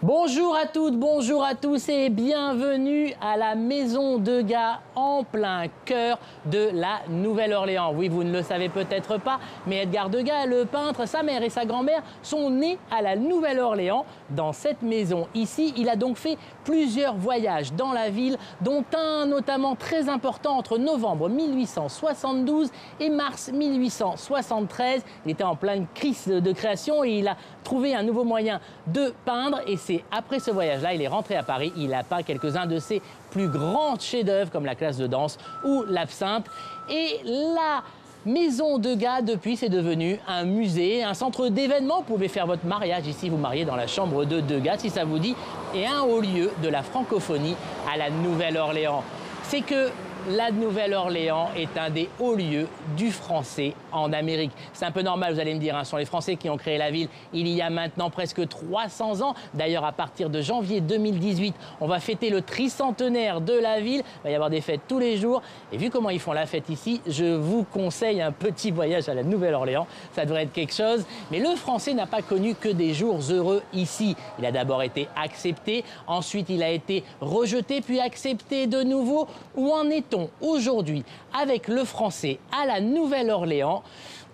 Bonjour à toutes, bonjour à tous et bienvenue à la Maison Degas en plein cœur de la Nouvelle-Orléans. Oui, vous ne le savez peut-être pas, mais Edgar Degas, le peintre, sa mère et sa grand-mère sont nés à la Nouvelle-Orléans. Dans cette maison ici, il a donc fait plusieurs voyages dans la ville, dont un notamment très important entre novembre 1872 et mars 1873. Il était en pleine crise de création et il a trouvé un nouveau moyen de peindre. Et c'est après ce voyage-là, il est rentré à Paris, il a peint quelques-uns de ses plus grands chefs-d'œuvre comme la classe de danse ou l'absinthe. Et la Maison Degas, depuis, c'est devenu un musée, un centre d'événements. Vous pouvez faire votre mariage ici, vous mariez dans la chambre de Degas si ça vous dit, et un haut lieu de la francophonie à la Nouvelle-Orléans. C'est que la Nouvelle-Orléans est un des hauts lieux du français en Amérique. C'est un peu normal, vous allez me dire, hein, ce sont les Français qui ont créé la ville il y a maintenant presque 300 ans. D'ailleurs, à partir de janvier 2018, on va fêter le tricentenaire de la ville. Il va y avoir des fêtes tous les jours. Et vu comment ils font la fête ici, je vous conseille un petit voyage à la Nouvelle-Orléans. Ça devrait être quelque chose. Mais le français n'a pas connu que des jours heureux ici. Il a d'abord été accepté, ensuite il a été rejeté, puis accepté de nouveau. Où en est-on aujourd'hui avec le français à la Nouvelle-Orléans?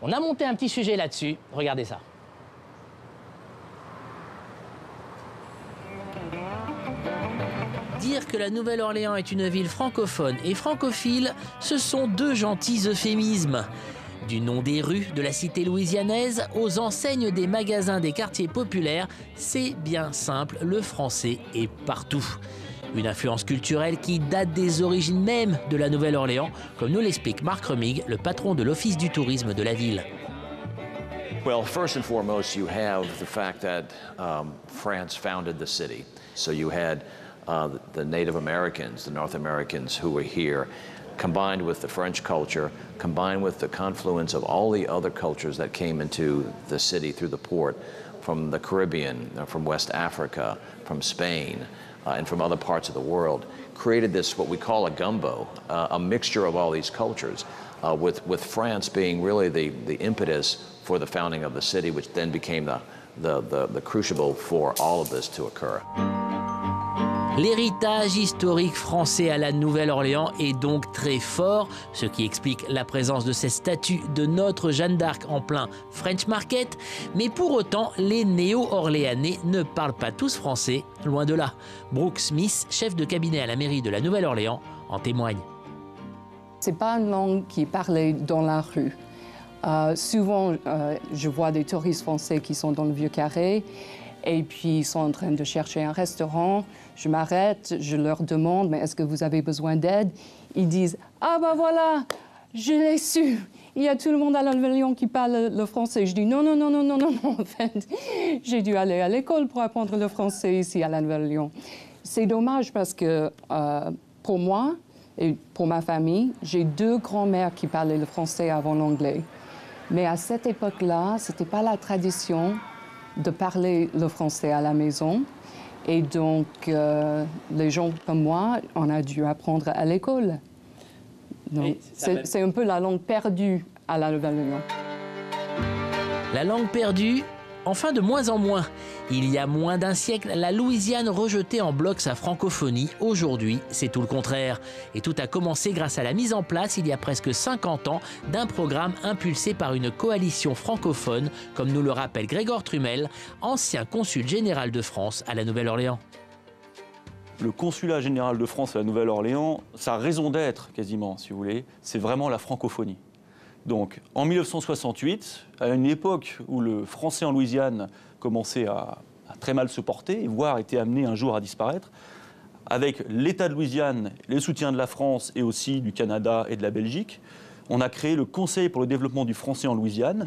On a monté un petit sujet là-dessus. Regardez ça. Dire que la Nouvelle-Orléans est une ville francophone et francophile, ce sont deux gentils euphémismes. Du nom des rues de la cité louisianaise aux enseignes des magasins des quartiers populaires, c'est bien simple, le français est partout. Une influence culturelle qui date des origines même de la Nouvelle-Orléans, comme nous l'explique Marc Remig, le patron de l'Office du tourisme de la ville. Well, first and foremost, you have the fact that France founded the city. So you had the Native Americans, the North Americans who were here, combined with the French culture, combined with the confluence of all the other cultures that came into the city through the port, from the Caribbean, from West Africa, from Spain, and from other parts of the world, created this, what we call a gumbo, a mixture of all these cultures, with France being really the impetus for the founding of the city, which then became the crucible for all of this to occur. L'héritage historique français à la Nouvelle-Orléans est donc très fort, ce qui explique la présence de ces statues de notre Jeanne d'Arc en plein French Market. Mais pour autant, les néo-orléanais ne parlent pas tous français, loin de là. Brooke Smith, chef de cabinet à la mairie de la Nouvelle-Orléans, en témoigne. C'est pas une langue qui est parlée dans la rue. Souvent, je vois des touristes français qui sont dans le Vieux-Carré et puis ils sont en train de chercher un restaurant. Je m'arrête, je leur demande, mais est-ce que vous avez besoin d'aide? Ils disent, ah ben voilà, je l'ai su. Il y a tout le monde à la Nouvelle-Orléans qui parle le français. Je dis, non, en fait, j'ai dû aller à l'école pour apprendre le français ici à la Nouvelle-Orléans. C'est dommage parce que pour moi et pour ma famille, j'ai deux grands-mères qui parlaient le français avant l'anglais. Mais à cette époque-là, ce n'était pas la tradition de parler le français à la maison. Et donc, les gens comme moi, on a dû apprendre à l'école. C'est un peu la langue perdue à la Nouvelle-Orléans. La langue perdue, enfin de moins en moins. Il y a moins d'un siècle, la Louisiane rejetait en bloc sa francophonie. Aujourd'hui, c'est tout le contraire. Et tout a commencé grâce à la mise en place, il y a presque 50 ans, d'un programme impulsé par une coalition francophone, comme nous le rappelle Grégor Trumel, ancien consul général de France à la Nouvelle-Orléans. Le consulat général de France à la Nouvelle-Orléans, sa raison d'être quasiment, si vous voulez, c'est vraiment la francophonie. Donc, en 1968, à une époque où le français en Louisiane commençait à très mal se porter, voire était amené un jour à disparaître, avec l'État de Louisiane, les soutiens de la France et aussi du Canada et de la Belgique, on a créé le Conseil pour le développement du français en Louisiane.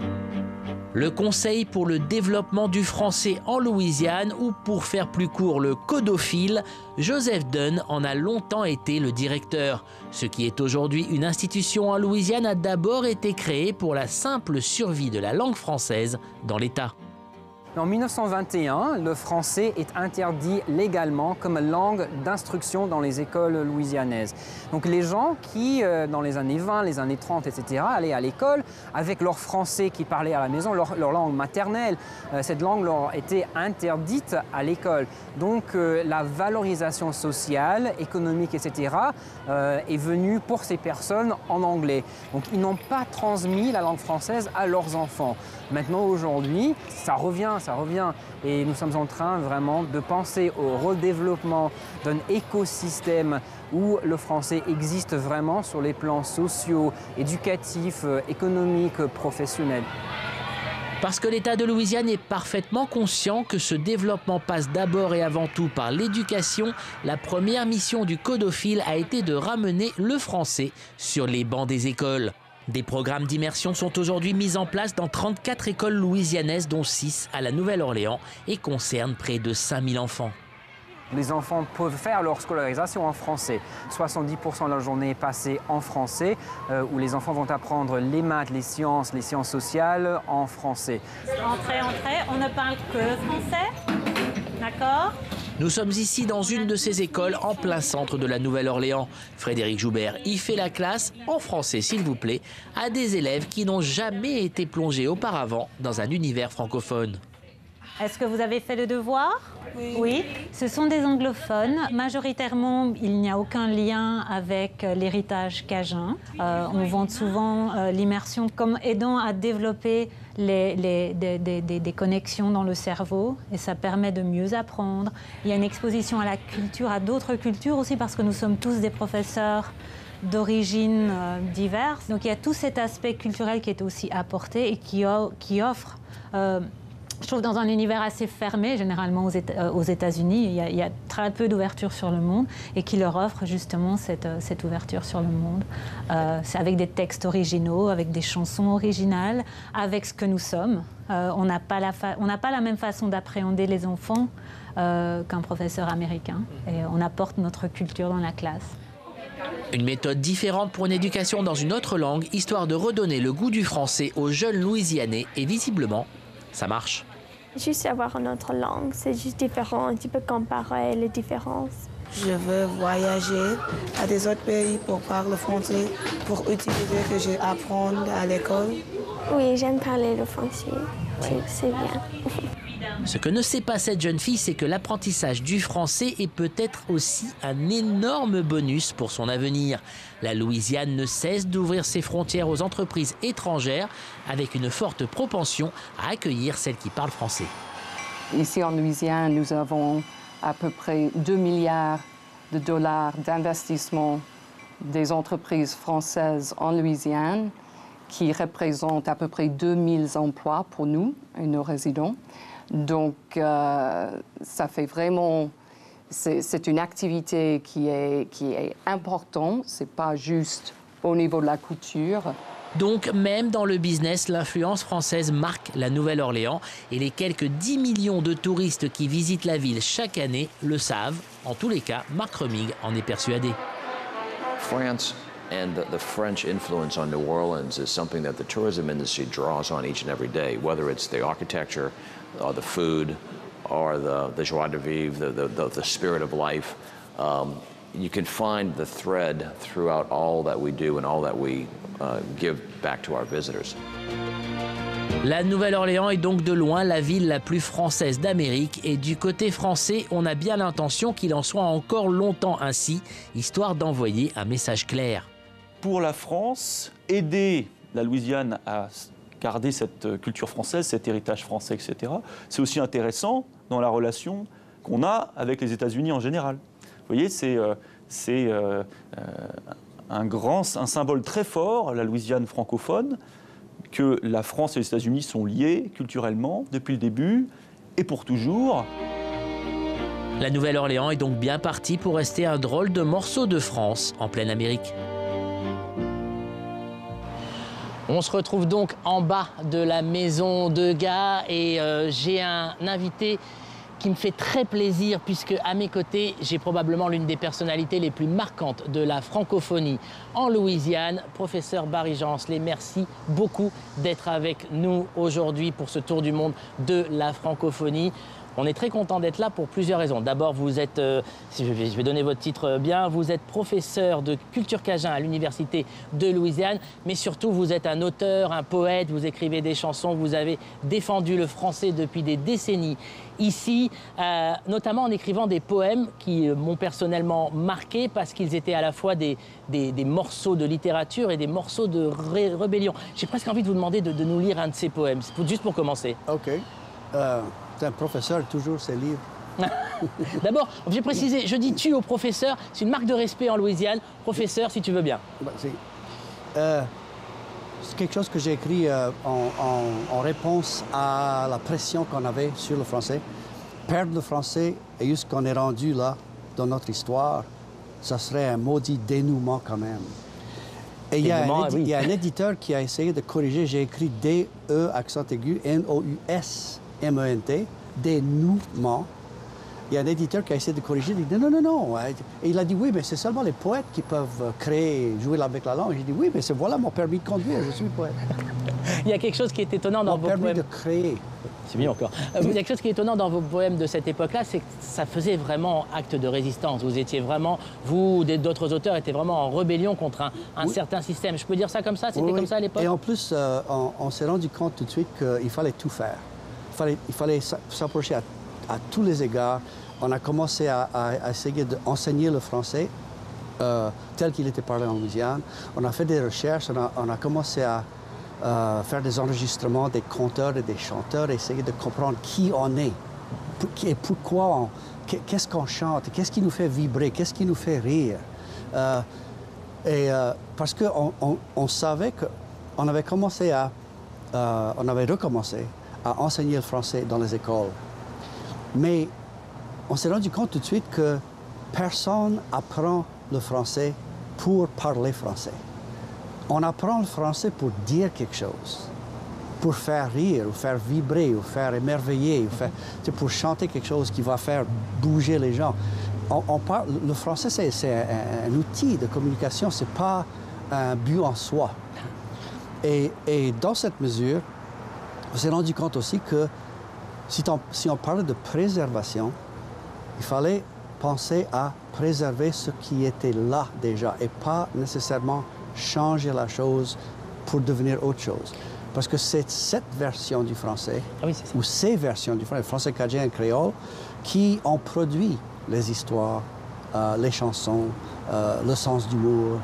Le Conseil pour le développement du français en Louisiane, ou pour faire plus court, le CODOFIL, Joseph Dunn en a longtemps été le directeur. Ce qui est aujourd'hui une institution en Louisiane a d'abord été créé pour la simple survie de la langue française dans l'État. En 1921, le français est interdit légalement comme langue d'instruction dans les écoles louisianaises. Donc les gens qui, dans les années 20, les années 30, etc., allaient à l'école avec leur français qu'ils parlaient à la maison, leur langue maternelle, cette langue leur était interdite à l'école. Donc la valorisation sociale, économique, etc., est venue pour ces personnes en anglais. Donc ils n'ont pas transmis la langue française à leurs enfants. Maintenant, aujourd'hui, ça revient. Et nous sommes en train vraiment de penser au redéveloppement d'un écosystème où le français existe vraiment sur les plans sociaux, éducatifs, économiques, professionnels. Parce que l'État de Louisiane est parfaitement conscient que ce développement passe d'abord et avant tout par l'éducation, la première mission du codophile a été de ramener le français sur les bancs des écoles. Des programmes d'immersion sont aujourd'hui mis en place dans 34 écoles louisianaises, dont 6 à la Nouvelle-Orléans, et concernent près de 5000 enfants. Les enfants peuvent faire leur scolarisation en français. 70% de la journée est passée en français, où les enfants vont apprendre les maths, les sciences sociales en français. Entrez, on ne parle que français, d'accord ? Nous sommes ici dans une de ces écoles en plein centre de la Nouvelle-Orléans. Frédéric Joubert y fait la classe, en français s'il vous plaît, à des élèves qui n'ont jamais été plongés auparavant dans un univers francophone. Est-ce que vous avez fait le devoir ? Oui. Ce sont des anglophones. Majoritairement, il n'y a aucun lien avec l'héritage cajun. On vante souvent l'immersion comme aidant à développer des connexions dans le cerveau et ça permet de mieux apprendre. Il y a une exposition à la culture, à d'autres cultures aussi parce que nous sommes tous des professeurs d'origines diverses. Donc il y a tout cet aspect culturel qui est aussi apporté et qui offre... je trouve dans un univers assez fermé, généralement aux États-Unis, il y a très peu d'ouverture sur le monde et qui leur offre justement cette ouverture sur le monde. C'est avec des textes originaux, avec des chansons originales, avec ce que nous sommes. On n'a pas la même façon d'appréhender les enfants qu'un professeur américain et on apporte notre culture dans la classe. Une méthode différente pour une éducation dans une autre langue, histoire de redonner le goût du français aux jeunes Louisianais et visiblement, ça marche. Juste avoir une autre langue, c'est juste différent, tu peux comparer les différences. Je veux voyager à des autres pays pour parler français, pour utiliser que je apprends à l'école. Oui, j'aime parler le français, c'est bien. Ce que ne sait pas cette jeune fille, c'est que l'apprentissage du français est peut-être aussi un énorme bonus pour son avenir. La Louisiane ne cesse d'ouvrir ses frontières aux entreprises étrangères avec une forte propension à accueillir celles qui parlent français. Ici en Louisiane, nous avons à peu près 2 milliards de dollars d'investissement des entreprises françaises en Louisiane qui représentent à peu près 2000 emplois pour nous et nos résidents. Donc, ça fait vraiment... C'est une activité qui est importante. Ce n'est pas juste au niveau de la couture. Donc, même dans le business, l'influence française marque la Nouvelle-Orléans et les quelques 10 millions de touristes qui visitent la ville chaque année le savent. En tous les cas, Marc Remig en est persuadé. France and the French influence on New Orleans is something that the tourism industry draws on each and every day, whether it's the architecture, or the food, or the joie de vivre, the spirit of life. You can find the thread throughout all that we do and all that we give back to our visitors. La Nouvelle-Orléans est donc de loin la ville la plus française d'Amérique et du côté français, on a bien l'intention qu'il en soit encore longtemps ainsi, histoire d'envoyer un message clair. Pour la France, aider la Louisiane à garder cette culture française, cet héritage français, etc., c'est aussi intéressant dans la relation qu'on a avec les États-Unis en général. Vous voyez, c'est un symbole très fort, la Louisiane francophone, que la France et les États-Unis sont liés culturellement depuis le début et pour toujours. La Nouvelle-Orléans est donc bien partie pour rester un drôle de morceau de France en pleine Amérique. On se retrouve donc en bas de la maison de gars et j'ai un invité qui me fait très plaisir puisque à mes côtés, j'ai probablement l'une des personnalités les plus marquantes de la francophonie en Louisiane. Professeur Barry Jeancelet, merci beaucoup d'être avec nous aujourd'hui pour ce tour du monde de la francophonie. On est très content d'être là pour plusieurs raisons. D'abord, vous êtes, je vais donner votre titre bien, vous êtes professeur de culture cajun à l'Université de Louisiane, mais surtout vous êtes un auteur, un poète, vous écrivez des chansons, vous avez défendu le français depuis des décennies ici, notamment en écrivant des poèmes qui m'ont personnellement marqué parce qu'ils étaient à la fois des morceaux de littérature et des morceaux de rébellion. J'ai presque envie de vous demander de nous lire un de ces poèmes, juste pour commencer. OK. Un professeur, toujours ses livres. D'abord, j'ai précisé, je dis tu au professeur, c'est une marque de respect en Louisiane. Professeur, si tu veux bien. C'est quelque chose que j'ai écrit en réponse à la pression qu'on avait sur le français. Perdre le français et juste qu'on est rendu là, dans notre histoire, ça serait un maudit dénouement quand même. Et il y a un éditeur qui a essayé de corriger, j'ai écrit D-E, accent aigu, N-O-U-S-M-E-N-T, dénouement. Il y a un éditeur qui a essayé de corriger, il dit non. Et il a dit oui, mais c'est seulement les poètes qui peuvent jouer avec la langue. J'ai dit oui, mais voilà mon permis de conduire, je suis poète. Il y a quelque chose qui est étonnant dans vos poèmes. Mon permis de créer. C'est mieux encore. Il y a quelque chose qui est étonnant dans vos poèmes de cette époque-là, c'est que ça faisait vraiment acte de résistance. Vous étiez vraiment, vous, d'autres auteurs étaient vraiment en rébellion contre un certain système. Je peux dire ça comme ça? C'était comme ça à l'époque? Et en plus, on s'est rendu compte tout de suite qu'il fallait tout faire. Il fallait s'approcher à tous les égards. On a commencé à essayer d'enseigner le français tel qu'il était parlé en Louisiane. On a fait des recherches, on a commencé à faire des enregistrements des conteurs et des chanteurs, essayer de comprendre qui on est et pourquoi, qu'est-ce qu'on chante, qu'est-ce qui nous fait vibrer, qu'est-ce qui nous fait rire. Parce qu'on savait qu'on avait recommencé à enseigner le français dans les écoles. Mais on s'est rendu compte tout de suite que personne apprend le français pour parler français. On apprend le français pour dire quelque chose, pour faire rire, ou faire vibrer, ou faire émerveiller, pour chanter quelque chose qui va faire bouger les gens. Le français, c'est un outil de communication, ce n'est pas un but en soi. Et dans cette mesure, on s'est rendu compte aussi que si on parlait de préservation, il fallait penser à préserver ce qui était là déjà et pas nécessairement changer la chose pour devenir autre chose. Parce que c'est cette version du français, ou ces versions du français cajun et créole, qui ont produit les histoires, les chansons, le sens d'humour.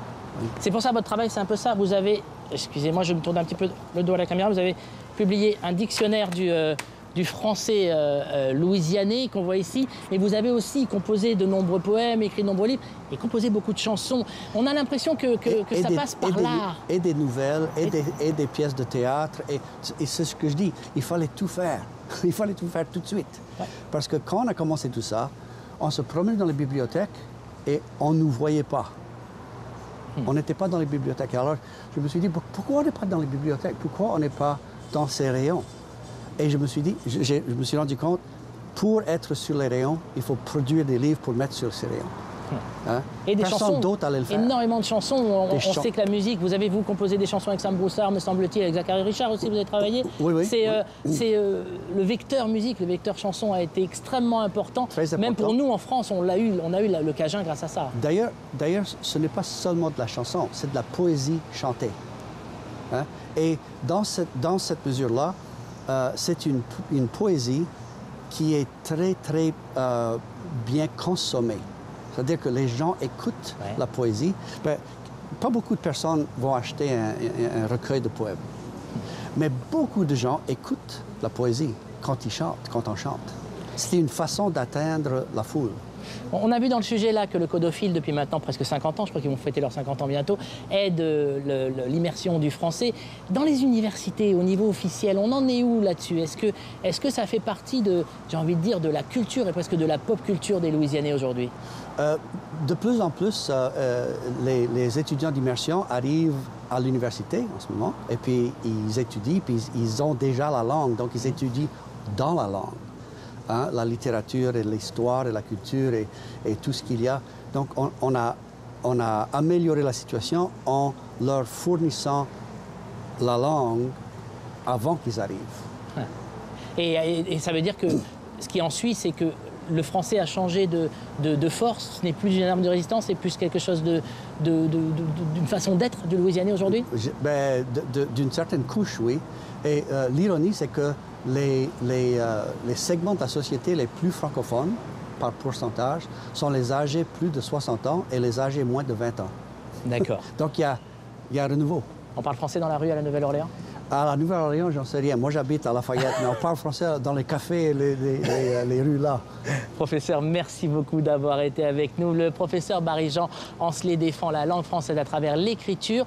C'est pour ça votre travail, c'est un peu ça. Vous avez, excusez-moi, je me tourne un petit peu le dos à la caméra, vous avez publié un dictionnaire du français louisianais qu'on voit ici, mais vous avez aussi composé de nombreux poèmes, écrit de nombreux livres et composé beaucoup de chansons. On a l'impression que ça passe par l'art. Et des nouvelles, et des pièces de théâtre. Et c'est ce que je dis, il fallait tout faire. Il fallait tout faire tout de suite. Ouais. Parce que quand on a commencé tout ça, on se promenait dans les bibliothèques et on ne nous voyait pas. On n'était pas dans les bibliothèques. Alors je me suis dit, pourquoi on n'est pas dans les bibliothèques? Pourquoi on n'est pas dans ces rayons? Et je me suis dit, je me suis rendu compte, pour être sur les rayons, il faut produire des livres pour mettre sur ces rayons. Hein? Et des chansons, d'autres allaient le faire. Énormément de chansons. On sait que la musique, vous avez composé des chansons avec Sam Broussard, me semble-t-il, avec Zachary Richard aussi, vous avez travaillé. Oui. C'est le vecteur musique, le vecteur chanson a été extrêmement important. Très important. Même pour nous en France, on a eu le cajun grâce à ça. D'ailleurs, ce n'est pas seulement de la chanson, c'est de la poésie chantée. Hein? Et dans cette mesure-là, c'est une poésie qui est très, très bien consommée. C'est-à-dire que les gens écoutent la poésie. Ben, pas beaucoup de personnes vont acheter un recueil de poèmes. Mais beaucoup de gens écoutent la poésie quand on chante. C'est une façon d'atteindre la foule. On a vu dans le sujet là que le codophile, depuis maintenant presque 50 ans, je crois qu'ils vont fêter leurs 50 ans bientôt, aide l'immersion du français. Dans les universités, au niveau officiel, on en est où là-dessus? Est-ce que ça fait partie de, j'ai envie de dire, de la culture et presque de la pop culture des Louisianais aujourd'hui? De plus en plus, les étudiants d'immersion arrivent à l'université en ce moment, et puis ils étudient, puis ils ont déjà la langue, donc ils étudient dans la langue. hein, la littérature et l'histoire et la culture et tout ce qu'il y a. Donc on a amélioré la situation en leur fournissant la langue avant qu'ils arrivent. Et ça veut dire que ce qui en suit, c'est que le français a changé de force. Ce n'est plus une arme de résistance, c'est plus quelque chose d'une façon d'être du Louisianais aujourd'hui? D'une certaine couche, oui. Et l'ironie, c'est que les segments de la société les plus francophones, par pourcentage, sont les âgés plus de 60 ans et les âgés moins de 20 ans. D'accord. Donc il y a un renouveau. On parle français dans la rue à la Nouvelle-Orléans? À la Nouvelle-Orléans, j'en sais rien. Moi, j'habite à Lafayette, mais on parle français dans les cafés et les rues là. Professeur, merci beaucoup d'avoir été avec nous. Le professeur Barry-Jean Ancelet défend la langue française à travers l'écriture.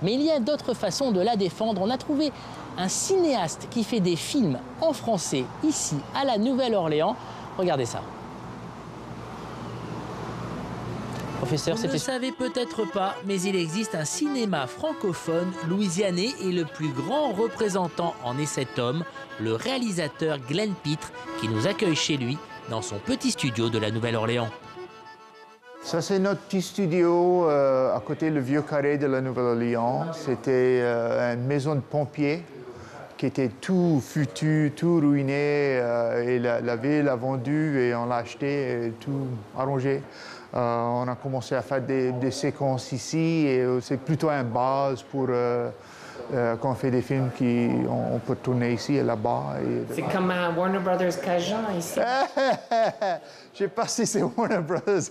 Mais il y a d'autres façons de la défendre. On a trouvé un cinéaste qui fait des films en français ici, à la Nouvelle-Orléans. Regardez ça. Professeur, vous ne le savez peut-être pas, mais il existe un cinéma francophone louisianais et le plus grand représentant en est cet homme, le réalisateur Glenn Pitre, qui nous accueille chez lui dans son petit studio de la Nouvelle-Orléans. Ça, c'est notre petit studio à côté du Vieux Carré de la Nouvelle-Orléans. C'était une maison de pompiers qui était tout foutu, tout ruiné. Et la ville a vendu et on l'a acheté, et tout arrangé. On a commencé à faire des séquences ici et c'est plutôt une base pour quand on fait des films qu'on peut tourner ici et là-bas. C'est comme Warner Brothers Cajun ici. Je sais pas si c'est Warner Brothers.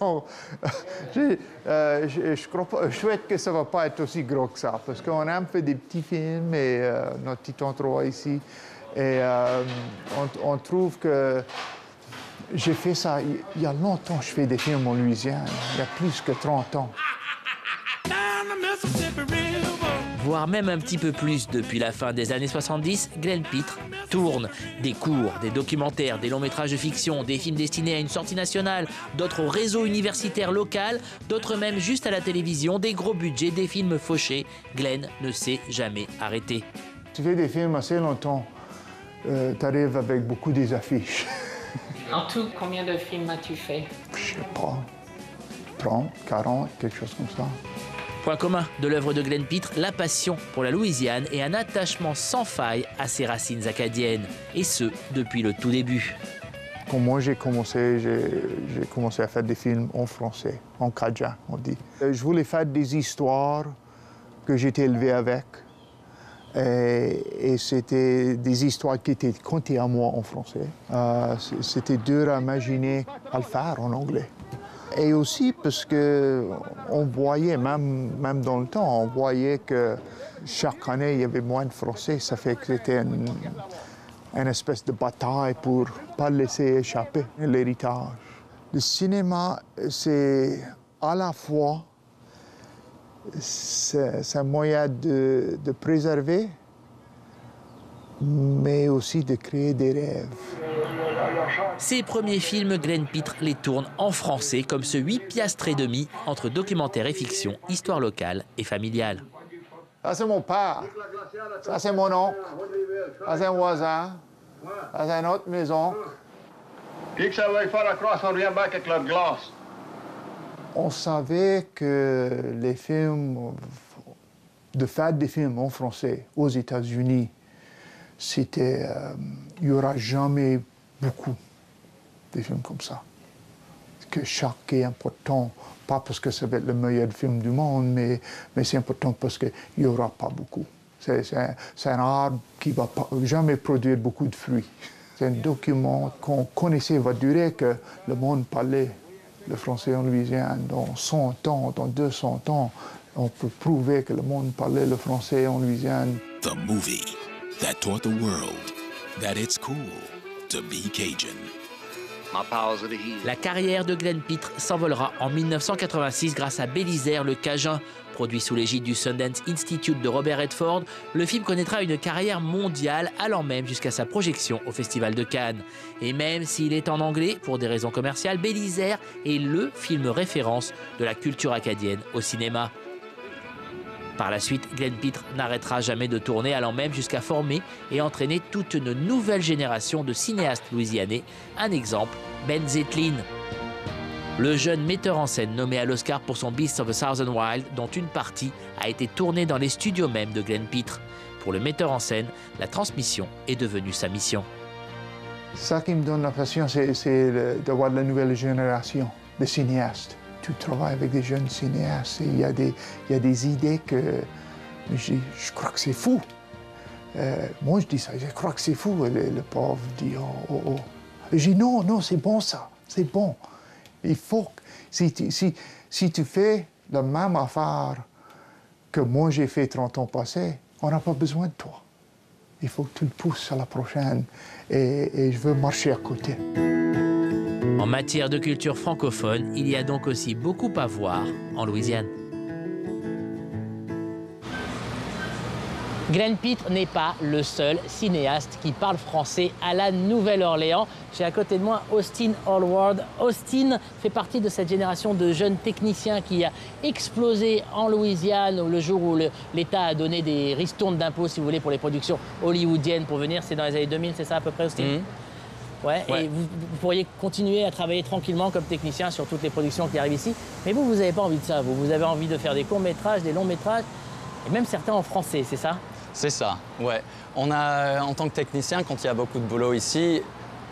Je crois pas. Je souhaite que ça va pas être aussi gros que ça parce qu'on aime faire des petits films et notre petit endroit ici. Et on trouve que j'ai fait ça il y a longtemps. Je fais des films en Louisiane, il y a plus que 30 ans. Voire même un petit peu plus depuis la fin des années 70, Glenn Pitre tourne des courts, des documentaires, des longs métrages de fiction, des films destinés à une sortie nationale, d'autres au réseau universitaire local, d'autres même juste à la télévision, des gros budgets, des films fauchés. Glenn ne s'est jamais arrêté. Tu fais des films assez longtemps, tu arrives avec beaucoup des affiches. En tout, combien de films as-tu fait? Je sais pas, 30, 40, quelque chose comme ça. Point commun de l'œuvre de Glenn Pitre, la passion pour la Louisiane et un attachement sans faille à ses racines acadiennes, et ce, depuis le tout début. Quand moi j'ai commencé à faire des films en français, en cajun, on dit. Je voulais faire des histoires que j'étais élevé avec, et c'était des histoires qui étaient contées à moi en français. C'était dur à imaginer à le faire en anglais. Et aussi parce qu'on voyait, même dans le temps, on voyait que chaque année, il y avait moins de Français. Ça fait que c'était une espèce de bataille pour ne pas laisser échapper l'héritage. Le cinéma, c'est à la fois c'est un moyen de préserver, mais aussi de créer des rêves. Ses premiers films, Glenn Pitre les tourne en français, comme ce 8 piastres et demi entre documentaire et fiction, histoire locale et familiale. Ça, c'est mon père. Ça, c'est mon oncle. Ça, c'est un voisin. Ça, c'est une autre maison. Qui que ça va faire la croix en rien avec leur glace? On savait que les films, de faire des films en français aux États-Unis, c'était, il n'y aura jamais beaucoup de films comme ça. Que chaque est important, pas parce que ça va être le meilleur film du monde, mais c'est important parce qu'il n'y aura pas beaucoup. C'est un arbre qui ne va pas, jamais produire beaucoup de fruits. C'est un document qu'on connaissait, va durer que le monde parlait le français en Louisiane. Dans 100 ans, dans 200 ans, on peut prouver que le monde parlait le français en Louisiane. The movie that taught the world that it's cool to be Cajun. La carrière de Glenn Pitre s'envolera en 1986 grâce à Bélisaire le Cajun. Produit sous l'égide du Sundance Institute de Robert Redford, le film connaîtra une carrière mondiale allant même jusqu'à sa projection au Festival de Cannes. Et même s'il est en anglais, pour des raisons commerciales, Bélisaire est le film référence de la culture acadienne au cinéma. Par la suite, Glenn Pitre n'arrêtera jamais de tourner, allant même jusqu'à former et entraîner toute une nouvelle génération de cinéastes louisianais. Un exemple, Ben Zetlin. Le jeune metteur en scène nommé à l'Oscar pour son Beasts of the Southern Wild, dont une partie a été tournée dans les studios même de Glenn Pitre. Pour le metteur en scène, la transmission est devenue sa mission. Ça qui me donne la passion, c'est d'avoir la nouvelle génération de cinéastes. Tu travailles avec des jeunes cinéastes et il y a des idées que je crois que c'est fou. Moi, je dis ça, je crois que c'est fou. Le pauvre dit oh, oh. Et je dis non, c'est bon ça, c'est bon. Il faut que si tu fais la même affaire que moi j'ai fait 30 ans passés, on n'a pas besoin de toi. Il faut que tu le pousses à la prochaine et je veux marcher à côté. En matière de culture francophone, il y a donc aussi beaucoup à voir en Louisiane. Glenn Pitre n'est pas le seul cinéaste qui parle français à la Nouvelle-Orléans. J'ai à côté de moi Austin Hallward. Austin fait partie de cette génération de jeunes techniciens qui a explosé en Louisiane le jour où l'État a donné des ristournes d'impôts, si vous voulez, pour les productions hollywoodiennes pour venir. C'est dans les années 2000, c'est ça à peu près, Austin? Ouais. Et vous pourriez continuer à travailler tranquillement comme technicien sur toutes les productions qui arrivent ici. Mais vous n'avez pas envie de ça. Vous avez envie de faire des courts-métrages, des longs-métrages, et même certains en français, c'est ça? C'est ça, ouais. On a, en tant que technicien, quand il y a beaucoup de boulot ici,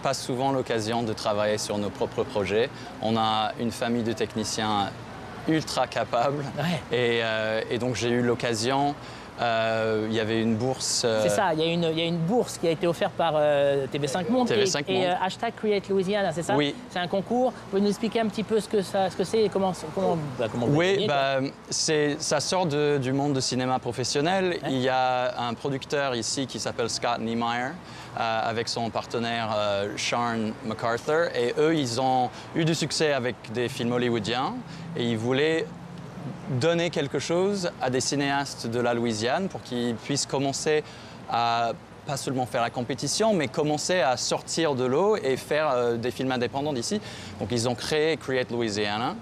pas souvent l'occasion de travailler sur nos propres projets. On a une famille de techniciens ultra capables. Ouais. Et donc j'ai eu l'occasion. Il y avait une bourse. C'est ça, il y a une bourse qui a été offerte par TV5 Monde et hashtag Create Louisiana, c'est ça? Oui. C'est un concours. Vous pouvez nous expliquer un petit peu ce que c'est et comment vous Oui, ça sort du monde du cinéma professionnel. Ouais. Il y a un producteur ici qui s'appelle Scott Niemeyer avec son partenaire Sean MacArthur. Et eux, ils ont eu du succès avec des films hollywoodiens et ils voulaient donner quelque chose à des cinéastes de la Louisiane pour qu'ils puissent commencer à pas seulement faire la compétition, mais commencer à sortir de l'eau et faire des films indépendants d'ici. Donc ils ont créé Create Louisiana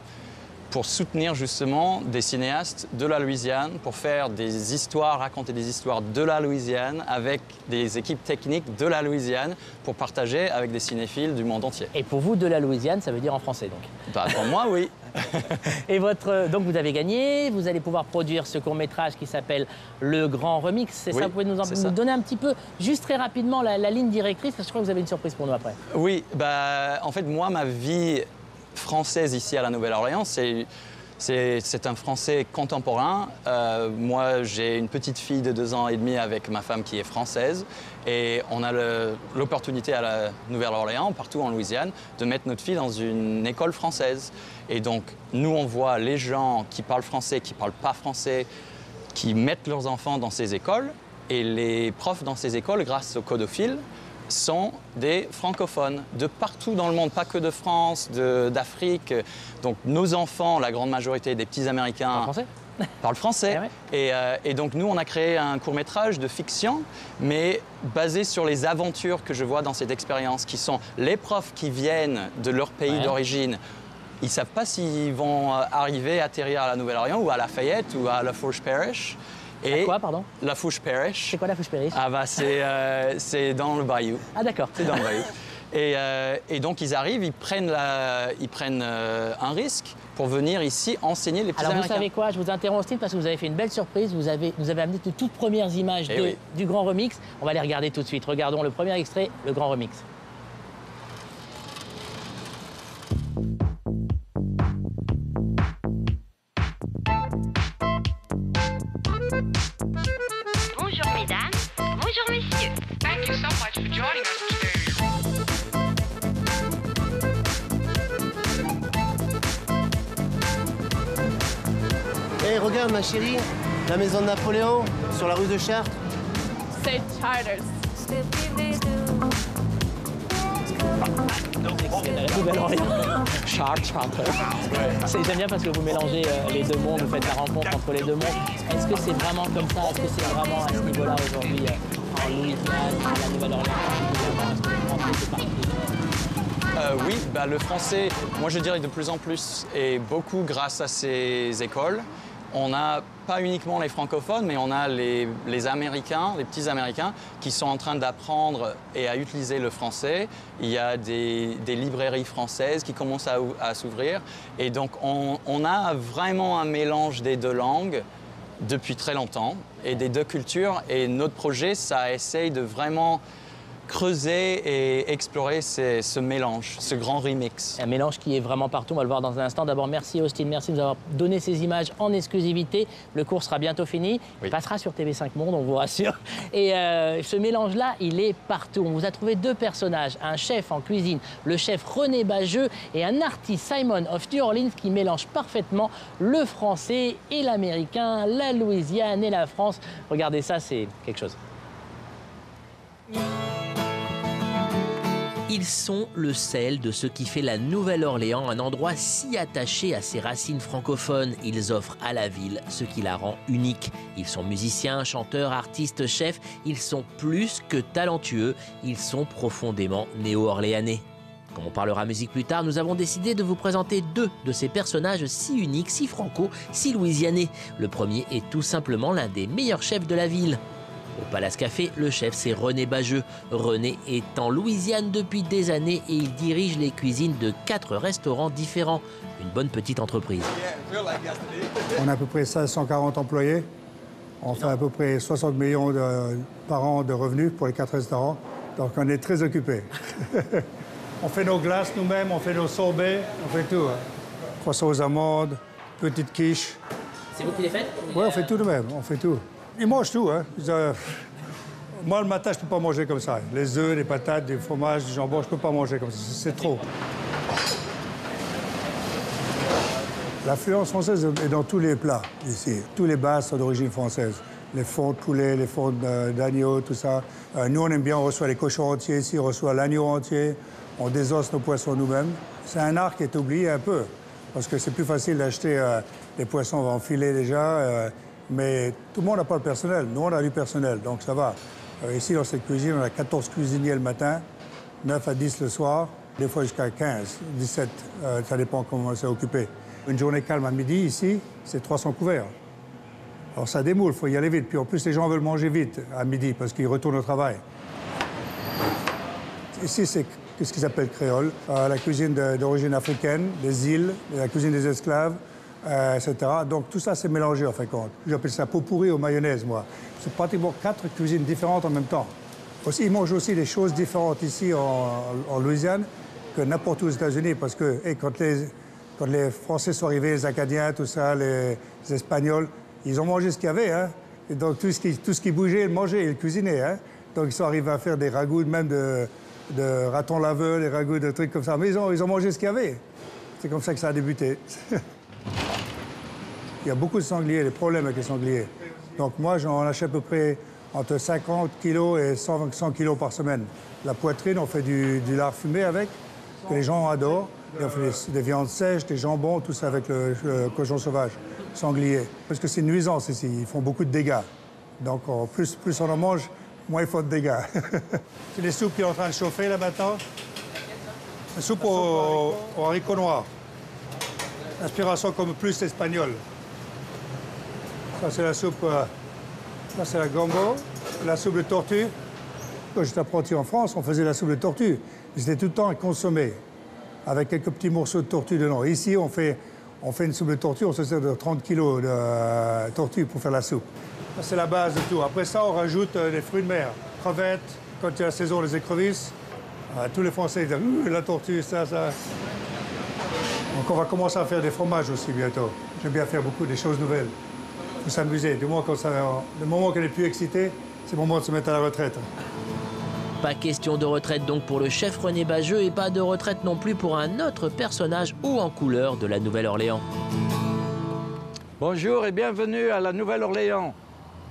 pour soutenir justement des cinéastes de la Louisiane, pour faire des histoires, raconter des histoires de la Louisiane avec des équipes techniques de la Louisiane pour partager avec des cinéphiles du monde entier. Et pour vous, de la Louisiane, ça veut dire en français donc? Bah, pour moi, oui. Et donc vous avez gagné, vous allez pouvoir produire ce court-métrage qui s'appelle Le Grand Remix, c'est ça? Vous pouvez nous donner un petit peu, juste très rapidement, la ligne directrice, parce que je crois que vous avez une surprise pour nous après. Oui, bah, en fait, moi, ma vie française ici à la Nouvelle-Orléans, c'est un français contemporain. Moi, j'ai une petite fille de 2 ans et demi avec ma femme qui est française. Et on a l'opportunité à la Nouvelle-Orléans, partout en Louisiane, de mettre notre fille dans une école française. Et donc, nous, on voit les gens qui parlent français, qui ne parlent pas français, qui mettent leurs enfants dans ces écoles. Et les profs dans ces écoles, grâce au Codophile, sont des francophones de partout dans le monde, pas que de France, d'Afrique. Donc nos enfants, la grande majorité des petits Américains, parlent français. Et donc nous, on a créé un court-métrage de fiction, mais basé sur les aventures que je vois dans cette expérience, qui sont les profs qui viennent de leur pays d'origine. Ils ne savent pas s'ils vont arriver, atterrir à la Nouvelle-Orléans ou à Lafayette ou à Lafourche Parish. Et quoi, pardon? Lafourche Parish. C'est quoi Lafourche Parish? Ah bah c'est dans le bayou. Ah d'accord. C'est dans le bayou. Et donc ils arrivent, ils prennent un risque pour venir ici enseigner les petits Américains. Alors vous savez quoi? Je vous interromps, Austin, parce que vous avez fait une belle surprise. Vous avez amené de toutes premières images du Grand Remix. On va les regarder tout de suite. Regardons le premier extrait, le Grand Remix. Bonjour mesdames, bonjour messieurs. Thank you so much for joining us today. Hey, regarde ma chérie, la maison de Napoléon, sur la rue de Chartres. C'est Charters. J'aime bien parce que vous mélangez les deux mondes, vous faites la rencontre entre les deux mondes. Est-ce que c'est vraiment comme ça? Est-ce que c'est vraiment à ce niveau-là aujourd'hui en Louisiane, à la Nouvelle-Orléans? Oui, bah, le français, moi je dirais de plus en plus, et beaucoup grâce à ces écoles on a pas uniquement les francophones, mais on a les Américains, les petits Américains, qui sont en train d'apprendre et à utiliser le français. Il y a des librairies françaises qui commencent à s'ouvrir. Et donc, on a vraiment un mélange des deux langues depuis très longtemps et des deux cultures. Et notre projet, ça essaye de vraiment creuser et explorer ce mélange, ce grand remix. Un mélange qui est vraiment partout, on va le voir dans un instant. D'abord, merci Austin, merci de nous avoir donné ces images en exclusivité. Le cours sera bientôt fini, il passera sur TV5 Monde, on vous rassure. Et ce mélange-là, il est partout. On vous a trouvé deux personnages, un chef en cuisine, le chef René Bajeux, et un artiste, Simon of New Orleans, qui mélange parfaitement le français et l'américain, la Louisiane et la France. Regardez ça, c'est quelque chose. Ils sont le sel de ce qui fait la Nouvelle-Orléans un endroit si attaché à ses racines francophones. Ils offrent à la ville ce qui la rend unique. Ils sont musiciens, chanteurs, artistes, chefs. Ils sont plus que talentueux. Ils sont profondément néo-orléanais. Comme on parlera musique plus tard, nous avons décidé de vous présenter deux de ces personnages si uniques, si franco, si louisianais. Le premier est tout simplement l'un des meilleurs chefs de la ville. Au Palace Café, le chef, c'est René Bajeux. René est en Louisiane depuis des années et il dirige les cuisines de 4 restaurants différents. Une bonne petite entreprise. On a à peu près 540 employés. On fait à peu près 60 millions par an de revenus pour les 4 restaurants. Donc on est très occupés. On fait nos glaces nous-mêmes, on fait nos sorbets, on fait tout. Croissants aux amandes, petites quiches. C'est vous qui les faites? Oui, on fait tout nous-mêmes, on fait tout. Ils mangent tout, hein. Moi, le matin, je ne peux pas manger comme ça. Les œufs, les patates, du fromage, du jambon, je ne peux pas manger comme ça. C'est trop. L'influence française est dans tous les plats, ici. Tous les bases sont d'origine française. Les fonds de poulet, les fonds d'agneau, tout ça. Nous, on aime bien, on reçoit les cochons entiers ici, on reçoit l'agneau entier. On désosse nos poissons nous-mêmes. C'est un art qui est oublié un peu, parce que c'est plus facile d'acheter les poissons en filet déjà. Mais tout le monde n'a pas le personnel. Nous, on a du personnel, donc ça va. Ici, dans cette cuisine, on a 14 cuisiniers le matin, 9 à 10 le soir, des fois jusqu'à 15, 17, ça dépend comment on s'est occupé. Une journée calme à midi, ici, c'est 300 couverts. Alors ça démoule, il faut y aller vite. Puis en plus, les gens veulent manger vite à midi parce qu'ils retournent au travail. Ici, c'est ce qu'ils appellent créole, la cuisine d'origine africaine, des îles, la cuisine des esclaves. Etc. Donc tout ça, c'est mélangé en fin de compte. J'appelle ça pot pourri aux mayonnaise, moi. C'est pratiquement 4 cuisines différentes en même temps. Aussi, ils mangent aussi des choses différentes ici en Louisiane que n'importe où aux États-Unis, parce que quand les Français sont arrivés, les Acadiens, tout ça, les Espagnols, ils ont mangé ce qu'il y avait. Hein? Et donc tout ce qui bougeait, ils mangeaient, ils cuisinaient. Hein? Donc ils sont arrivés à faire des ragoûts même de ratons laveurs, des ragoûts de trucs comme ça. Mais ils ont mangé ce qu'il y avait. C'est comme ça que ça a débuté. Il y a beaucoup de sangliers, des problèmes avec les sangliers. Donc moi, j'en achète à peu près entre 50 kg et 100 kg par semaine. La poitrine, on fait du lard fumé avec, que les gens adorent. Et on fait des viandes sèches, des jambons, tout ça avec le cochon sauvage, sanglier. Parce que c'est une nuisance ici, ils font beaucoup de dégâts. Donc plus on en mange, moins ils font de dégâts. C'est les soupes qui sont en train de chauffer là maintenant. Une soupe aux haricots noirs. Inspiration comme plus espagnole. Ça, c'est la soupe, ça, c'est la gombo, la soupe de tortue. Quand j'étais apprenti en France, on faisait la soupe de tortue. C'était tout le temps consommé, avec quelques petits morceaux de tortue dedans. Ici, on fait une soupe de tortue, on se sert de 30 kilos de tortue pour faire la soupe. Ça, c'est la base de tout. Après ça, on rajoute des fruits de mer, crevettes, quand il y a la saison des écrevisses. Tous les Français disent la tortue, ça. Donc on va commencer à faire des fromages aussi bientôt. J'aime bien faire beaucoup des choses nouvelles. Il faut s'amuser. Du moment qu'on est plus excité, c'est le moment de se mettre à la retraite. Pas question de retraite donc pour le chef René Bajeux et pas de retraite non plus pour un autre personnage haut en couleur de la Nouvelle-Orléans. Bonjour et bienvenue à la Nouvelle-Orléans,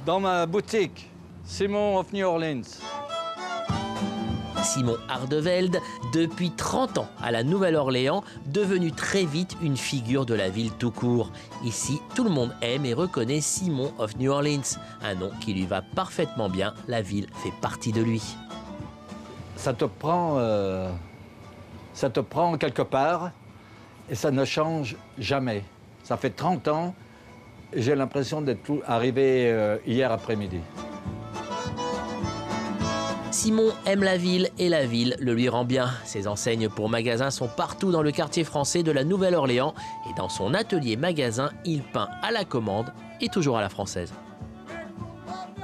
dans ma boutique, Simon of New Orleans. Simon Hardevelde, depuis 30 ans à la Nouvelle-Orléans, devenu très vite une figure de la ville tout court. Ici, tout le monde aime et reconnaît Simon of New Orleans, un nom qui lui va parfaitement bien, la ville fait partie de lui. Ça te prend quelque part et ça ne change jamais. Ça fait 30 ans j'ai l'impression d'être arrivé hier après-midi. Simon aime la ville et la ville le lui rend bien. Ses enseignes pour magasins sont partout dans le quartier français de la Nouvelle-Orléans. Et dans son atelier magasin, il peint à la commande et toujours à la française.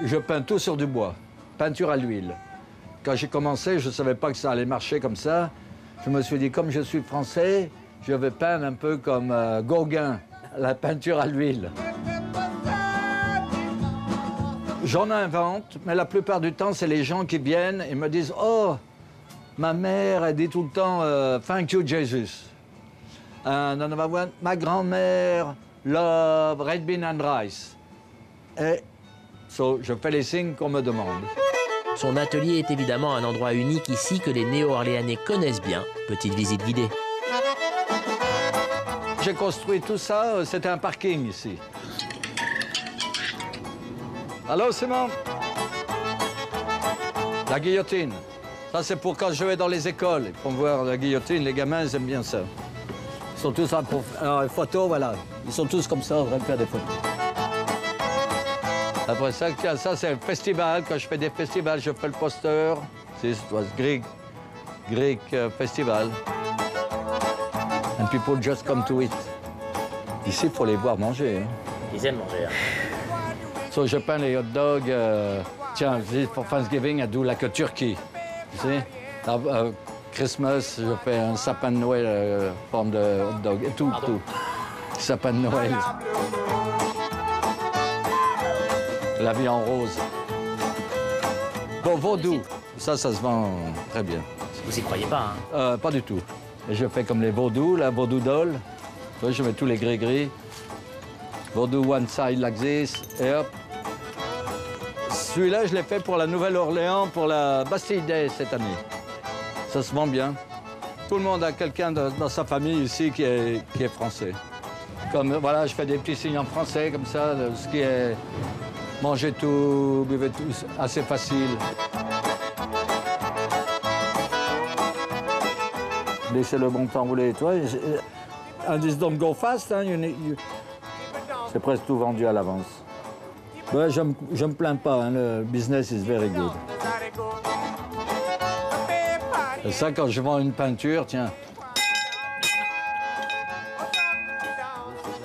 Je peins tout sur du bois, peinture à l'huile. Quand j'ai commencé, je ne savais pas que ça allait marcher comme ça. Je me suis dit, comme je suis français, je vais peindre un peu comme Gauguin, la peinture à l'huile. J'en invente, mais la plupart du temps, c'est les gens qui viennent et me disent « Oh, ma mère, elle dit tout le temps Thank you, Jesus. Ma grand-mère, love, red bean and rice. » Et je fais les signes qu'on me demande. Son atelier est évidemment un endroit unique ici que les Néo-Orléanais connaissent bien. Petite visite guidée. J'ai construit tout ça, c'était un parking ici. Allô, Simon? La guillotine. Ça, c'est pour quand je vais dans les écoles. Ils vont voir la guillotine, les gamins, ils aiment bien ça. Ils sont tous là pour... Alors, les photos, voilà. Ils sont tous comme ça, en train de faire des photos. Après ça, c'est le festival. Quand je fais des festivals, je fais le poster. This was Greek festival. And people just come to eat. Ici, il faut les voir manger. Hein. Ils aiment manger. Hein. So, je peins les hot dogs. Tiens, pour Thanksgiving, I do like a turkey. Tu sais? Christmas, je fais un sapin de Noël forme de hot dog. Et tout, tout. Sapin de Noël. La vie en rose. Bon, vaudou. Ça se vend très bien. Vous y croyez pas, hein? Pas du tout. Et je fais comme les vaudous, la vaudou doll. Je mets tous les gris-gris. Vaudou one side like this, et hop. Celui-là, je l'ai fait pour la Nouvelle-Orléans, pour la Bastille Day cette année. Ça se vend bien. Tout le monde a quelqu'un dans sa famille ici qui est français. Comme, voilà, je fais des petits signes en français, comme ça, ce qui est manger tout, buvez tout, assez facile. Laissez le bon temps rouler, toi. And this don't go fast, hein, c'est presque tout vendu à l'avance. Ouais, je me plains pas, hein, le business is very good. Et ça, quand je vends une peinture, tiens.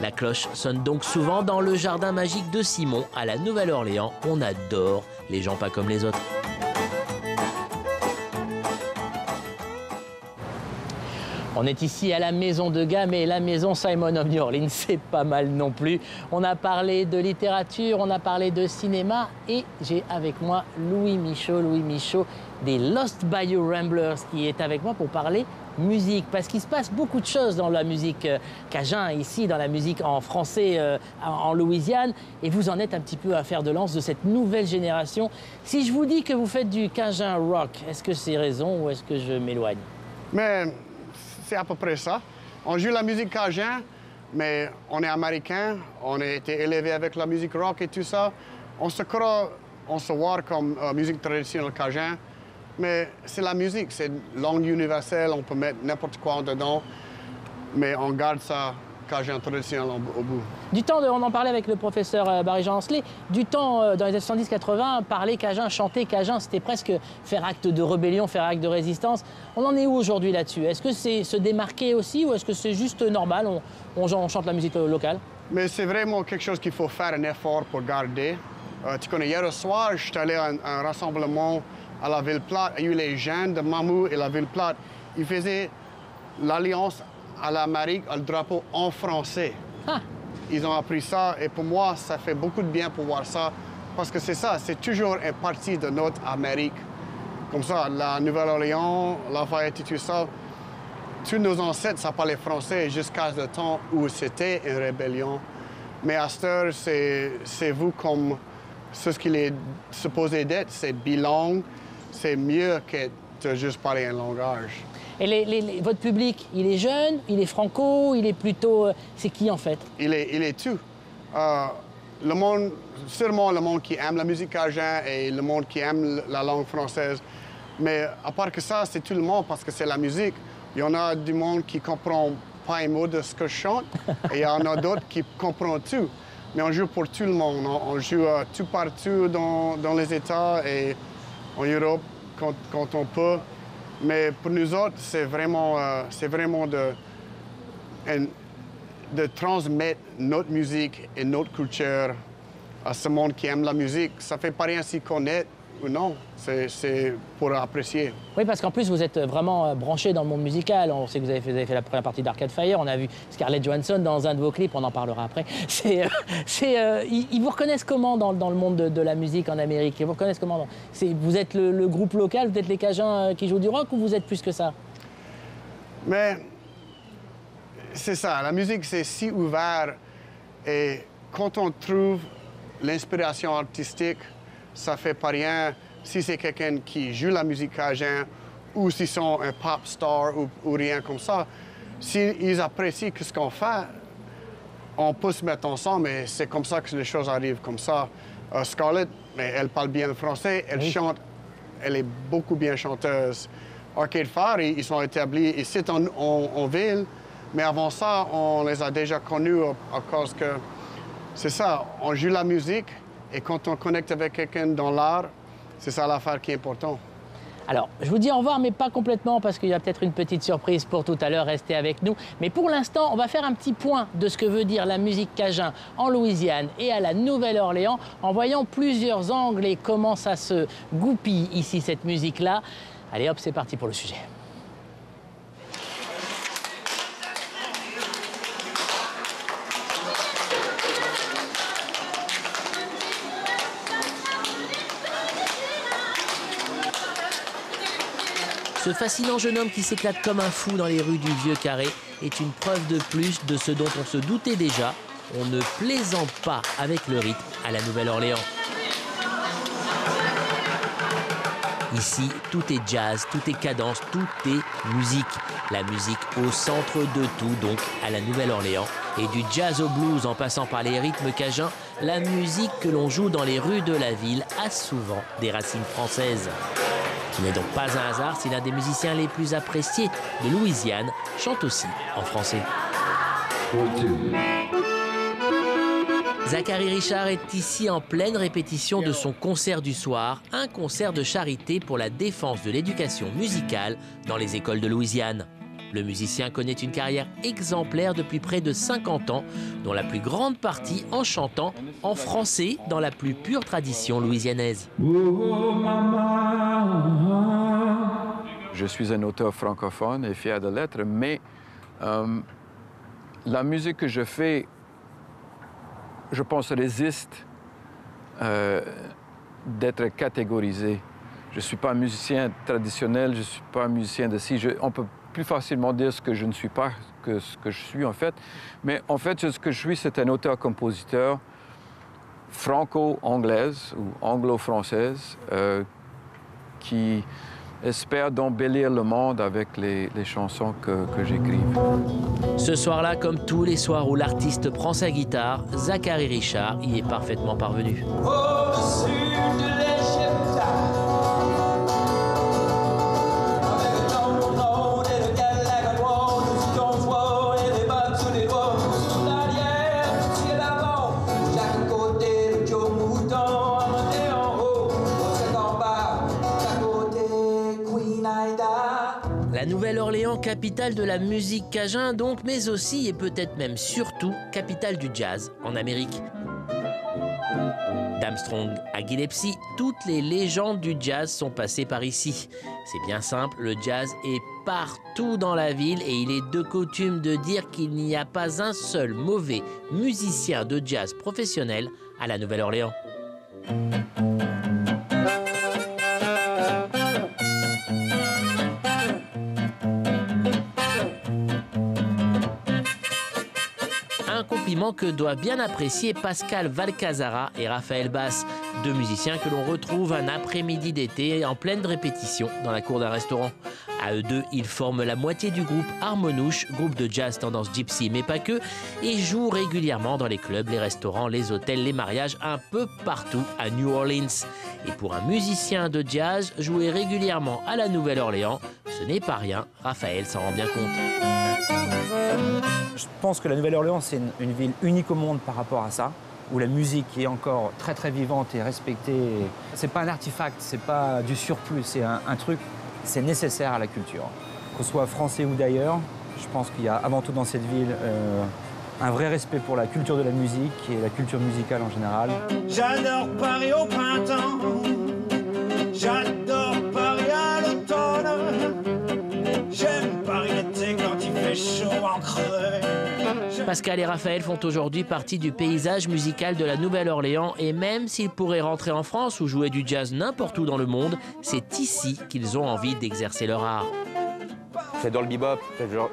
La cloche sonne donc souvent dans le jardin magique de Simon, à la Nouvelle-Orléans. On adore les gens pas comme les autres. On est ici à la Maison de Ga, mais la Maison Simon of New Orleans, c'est pas mal non plus. On a parlé de littérature, on a parlé de cinéma, et j'ai avec moi Louis Michaud des Lost Bayou Ramblers, qui est avec moi pour parler musique, parce qu'il se passe beaucoup de choses dans la musique cajun, ici, dans la musique en français en Louisiane, et vous en êtes un petit peu à faire de lance de cette nouvelle génération. Si je vous dis que vous faites du cajun rock, est-ce que c'est raison ou est-ce que je m'éloigne? Mais c'est à peu près ça. On joue la musique cajun, mais on est américain, on a été élevé avec la musique rock et tout ça. On se croit, on se voit comme musique traditionnelle cajun, mais c'est la musique, c'est une langue universelle, on peut mettre n'importe quoi dedans, mais on garde ça cajun traditionnel au bout. Du temps, on en parlait avec le professeur Barry-Jean Ancelet, du temps dans les années 70-80, parler cajun, chanter cajun, c'était presque faire acte de rébellion, faire acte de résistance. On en est où aujourd'hui là-dessus? Est-ce que c'est se démarquer aussi ou est-ce que c'est juste normal, on chante la musique locale? Mais c'est vraiment quelque chose qu'il faut faire un effort pour garder. Tu connais, hier soir, je suis allé à un rassemblement à la Ville-Plate. Il y a eu les jeunes de Mamou et la Ville-Plate. Ils faisaient l'alliance à l'Amérique, le drapeau en français. Ah. Ils ont appris ça et pour moi, ça fait beaucoup de bien pour voir ça parce que c'est ça, c'est toujours une partie de notre Amérique. Comme ça, la Nouvelle-Orléans, Lafayette et tout ça, tous nos ancêtres, ça parlait français jusqu'à ce temps où c'était une rébellion. Mais à cette heure, c'est vous comme ce qu'il est supposé d'être, c'est bilingue, c'est mieux que de juste parler un langage. Et votre public, il est jeune, il est franco, il est plutôt... c'est qui, en fait? Il est tout. Le monde, sûrement le monde qui aime la musique cajun et le monde qui aime la langue française. Mais à part que ça, c'est tout le monde parce que c'est la musique. Il y en a du monde qui ne comprend pas un mot de ce que je chante et il y en a d'autres qui comprennent tout. mais on joue pour tout le monde. On joue tout partout dans les États et en Europe quand on peut. Mais pour nous autres, c'est vraiment de transmettre notre musique et notre culture à ce monde qui aime la musique. Ça ne fait pas rien s'y connaître ou non, c'est pour apprécier. Oui, parce qu'en plus, vous êtes vraiment branché dans le monde musical. On sait que vous avez fait la première partie d'Arcade Fire. On a vu Scarlett Johansson dans un de vos clips, on en parlera après. Ils vous reconnaissent comment dans le monde de la musique en Amérique? Ils vous reconnaissent comment? Vous êtes le groupe local, vous êtes les Cajuns qui jouent du rock ou vous êtes plus que ça? Mais c'est ça, la musique, c'est si ouvert. Et quand on trouve l'inspiration artistique, ça fait pas rien si c'est quelqu'un qui joue la musique cajun ou s'ils sont un pop star ou rien comme ça. S'ils apprécient ce qu'on fait, on peut se mettre ensemble et c'est comme ça que les choses arrivent comme ça. Scarlett, elle parle bien le français, elle chante, elle est beaucoup bien chanteuse. Arcade Fire, ils sont établis ici en ville, mais avant ça, on les a déjà connus à cause que, c'est ça, on joue la musique. Et quand on connecte avec quelqu'un dans l'art, c'est ça l'affaire qui est importante. Alors, je vous dis au revoir, mais pas complètement, parce qu'il y a peut-être une petite surprise pour tout à l'heure. Restez avec nous. Mais pour l'instant, on va faire un petit point de ce que veut dire la musique cajun en Louisiane et à la Nouvelle-Orléans, en voyant plusieurs angles et comment ça se goupille ici, cette musique-là. Allez hop, c'est parti pour le sujet. Ce fascinant jeune homme qui s'éclate comme un fou dans les rues du Vieux Carré est une preuve de plus de ce dont on se doutait déjà. On ne plaisante pas avec le rythme à la Nouvelle-Orléans. Ici, tout est jazz, tout est cadence, tout est musique. La musique au centre de tout, donc à la Nouvelle-Orléans. Et du jazz au blues en passant par les rythmes cajuns, la musique que l'on joue dans les rues de la ville a souvent des racines françaises. Ce n'est donc pas un hasard si l'un des musiciens les plus appréciés de Louisiane chante aussi en français. Zachary Richard est ici en pleine répétition de son concert du soir, un concert de charité pour la défense de l'éducation musicale dans les écoles de Louisiane. Le musicien connaît une carrière exemplaire depuis près de 50 ans, dont la plus grande partie en chantant en français dans la plus pure tradition louisianaise. Je suis un auteur francophone et fier de l'être, mais la musique que je fais, je pense, résiste d'être catégorisée. Je ne suis pas un musicien traditionnel, je ne suis pas un musicien de ci. On peut plus facilement dire ce que je ne suis pas que ce que je suis, en fait. Mais en fait, ce que je suis, c'est un auteur-compositeur franco-anglaise ou anglo-française qui espère d'embellir le monde avec les chansons que j'écris. Ce soir-là, comme tous les soirs où l'artiste prend sa guitare, Zachary Richard y est parfaitement parvenu. La Nouvelle-Orléans, capitale de la musique cajun donc, mais aussi et peut-être même surtout capitale du jazz en Amérique. D'Armstrong à Gillespie, toutes les légendes du jazz sont passées par ici. C'est bien simple, le jazz est partout dans la ville et il est de coutume de dire qu'il n'y a pas un seul mauvais musicien de jazz professionnel à la Nouvelle-Orléans. Un compliment que doivent bien apprécier Pascal Valcazara et Raphaël Bass, deux musiciens que l'on retrouve un après-midi d'été en pleine répétition dans la cour d'un restaurant. À eux deux, ils forment la moitié du groupe Harmonouche, groupe de jazz tendance gypsy, mais pas que, et jouent régulièrement dans les clubs, les restaurants, les hôtels, les mariages, un peu partout à New Orleans. Et pour un musicien de jazz, jouer régulièrement à la Nouvelle-Orléans, ce n'est pas rien, Raphaël s'en rend bien compte. Je pense que la Nouvelle-Orléans, c'est une ville unique au monde par rapport à ça. où la musique est encore très très vivante et respectée. C'est pas un artefact, c'est pas du surplus, c'est un truc, c'est nécessaire à la culture. Qu'on soit français ou d'ailleurs, je pense qu'il y a avant tout dans cette ville un vrai respect pour la culture de la musique et la culture musicale en général. J'adore Paris au printemps, j'adore Paris à l'automne, j'aime Paris l'été quand il fait chaud en creux. Pascal et Raphaël font aujourd'hui partie du paysage musical de la Nouvelle-Orléans et même s'ils pourraient rentrer en France ou jouer du jazz n'importe où dans le monde, c'est ici qu'ils ont envie d'exercer leur art. J'adore le bebop,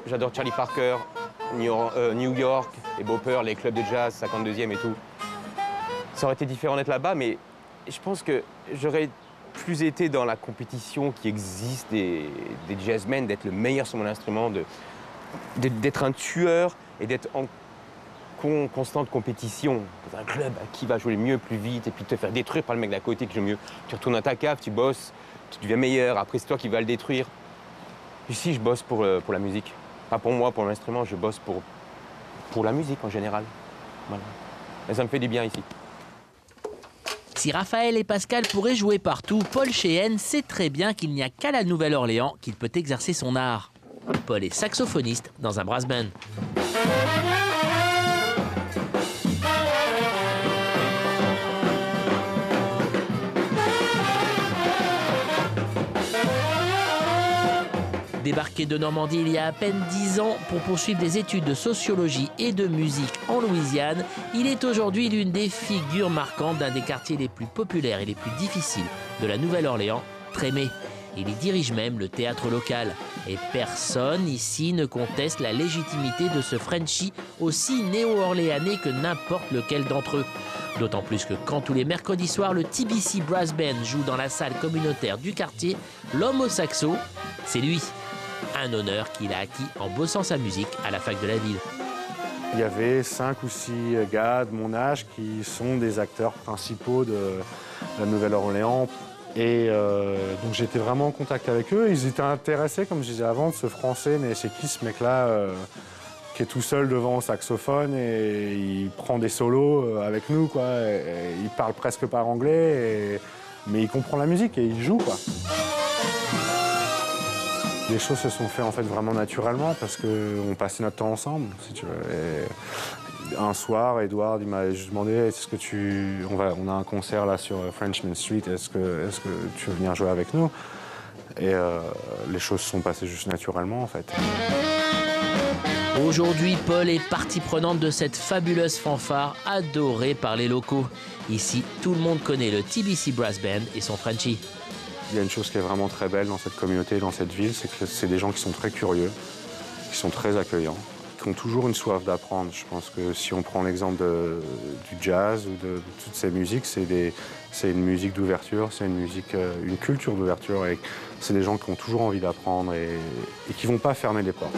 j'adore Charlie Parker, New York, les Bopper, les clubs de jazz, 52e et tout. Ça aurait été différent d'être là-bas, mais je pense que j'aurais plus été dans la compétition qui existe des jazzmen, d'être le meilleur sur mon instrument, d'être un tueur et d'être en constante compétition dans un club qui va jouer le mieux, plus vite, et puis te faire détruire par le mec d'à côté qui joue mieux. Tu retournes à ta cave, tu bosses, tu deviens meilleur, après c'est toi qui vas le détruire. Ici, je bosse pour la musique. Pas pour moi, pour l'instrument, je bosse pour la musique en général. Voilà. Et ça me fait du bien ici. Si Raphaël et Pascal pourraient jouer partout, Paul Sheehan sait très bien qu'il n'y a qu'à la Nouvelle-Orléans qu'il peut exercer son art. Paul est saxophoniste dans un brass band. Débarqué de Normandie il y a à peine 10 ans pour poursuivre des études de sociologie et de musique en Louisiane, il est aujourd'hui l'une des figures marquantes d'un des quartiers les plus populaires et les plus difficiles de la Nouvelle-Orléans, Trémé. Il y dirige même le théâtre local. Et personne ici ne conteste la légitimité de ce Frenchie aussi néo-orléanais que n'importe lequel d'entre eux. D'autant plus que quand tous les mercredis soirs, le TBC Brass Band joue dans la salle communautaire du quartier, l'homme au saxo, c'est lui. Un honneur qu'il a acquis en bossant sa musique à la fac de la ville. Il y avait 5 ou 6 gars de mon âge qui sont des acteurs principaux de la Nouvelle-Orléans. Et donc j'étais vraiment en contact avec eux. Ils étaient intéressés, comme je disais avant, de ce français. Mais c'est qui ce mec-là qui est tout seul devant au saxophone et il prend des solos avec nous, quoi. Et il parle presque pas anglais, mais il comprend la musique et il joue, quoi. Les choses se sont faites en fait vraiment naturellement parce qu'on passait notre temps ensemble, si tu veux. Et un soir, Edward, il m'a juste demandé est-ce que on a un concert là sur Frenchman Street, est-ce que tu veux venir jouer avec nous? Et les choses se sont passées juste naturellement en fait. Aujourd'hui, Paul est partie prenante de cette fabuleuse fanfare adorée par les locaux. Ici, tout le monde connaît le TBC Brass Band et son Frenchie. Il y a une chose qui est vraiment très belle dans cette communauté, dans cette ville, c'est que c'est des gens qui sont très curieux, qui sont très accueillants, qui ont toujours une soif d'apprendre. Je pense que si on prend l'exemple du jazz ou de toutes ces musiques, c'est une musique d'ouverture, c'est une culture d'ouverture. Et c'est des gens qui ont toujours envie d'apprendre et qui ne vont pas fermer les portes.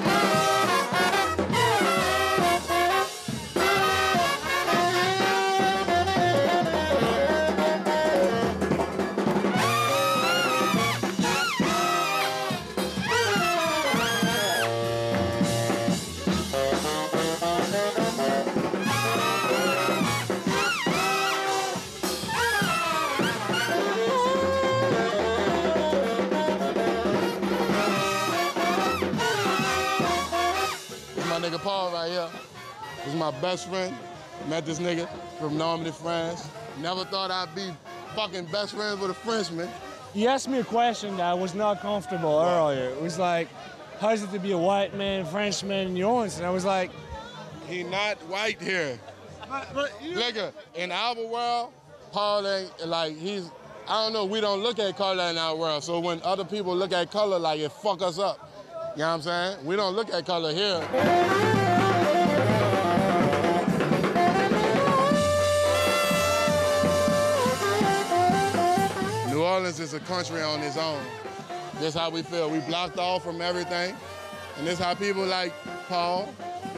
Nigga Paul right here. This is my best friend. Met this nigga from Normandy, France. Never thought I'd be fucking best friends with a Frenchman. You asked me a question that I was not comfortable earlier. It was like, how is it to be a white man, Frenchman in New Orleans? And I was like, he not white here. Nigga, in our world, Paul ain't like I don't know, we don't look at color in our world. So when other people look at color, like it fuck us up. You know what I'm saying? We don't look at color here. New Orleans is a country on its own. This is how we feel. We blocked off from everything. And this is how people like Paul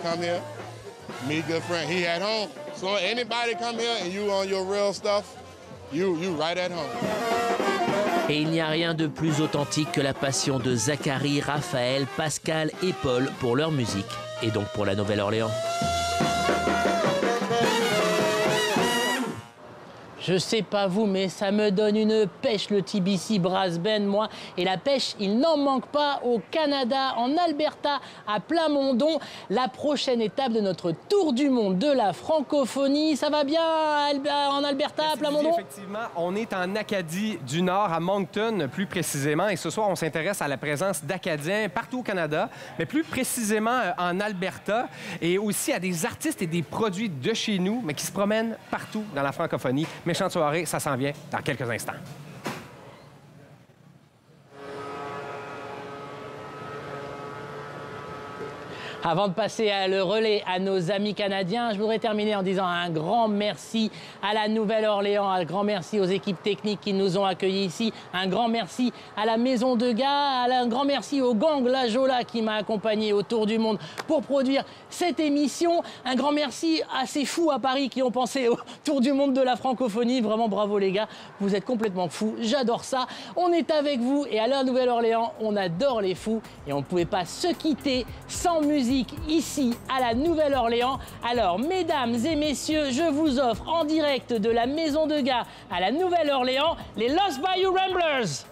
come here, meet good friend. He at home. So anybody come here and you on your real stuff, you right at home. Et il n'y a rien de plus authentique que la passion de Zachary, Raphaël, Pascal et Paul pour leur musique et donc pour la Nouvelle-Orléans. Je sais pas vous, mais ça me donne une pêche, le TBC Brass Band, moi. Et la pêche, il n'en manque pas au Canada, en Alberta, à Plamondon. La prochaine étape de notre tour du monde de la francophonie. Ça va bien en Alberta, à Plamondon? Effectivement, on est en Acadie du Nord, à Moncton plus précisément. Et ce soir, on s'intéresse à la présence d'Acadiens partout au Canada, mais plus précisément en Alberta. Et aussi à des artistes et des produits de chez nous, mais qui se promènent partout dans la francophonie. Méchante soirée, ça s'en vient dans quelques instants. Avant de passer le relais à nos amis canadiens, je voudrais terminer en disant un grand merci à la Nouvelle-Orléans, un grand merci aux équipes techniques qui nous ont accueillis ici, un grand merci à la Maison de Gars, un grand merci au gang La Jola qui m'a accompagné au Tour du Monde pour produire cette émission. Un grand merci à ces fous à Paris qui ont pensé au Tour du Monde de la francophonie. Vraiment bravo les gars, vous êtes complètement fous, j'adore ça. On est avec vous et à la Nouvelle-Orléans, on adore les fous et on ne pouvait pas se quitter sans musique ici à la Nouvelle-Orléans. Alors, mesdames et messieurs, je vous offre en direct de la Maison de Gars à la Nouvelle-Orléans les Lost Bayou Ramblers.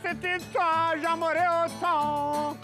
C'était toi, j'aimerais autant.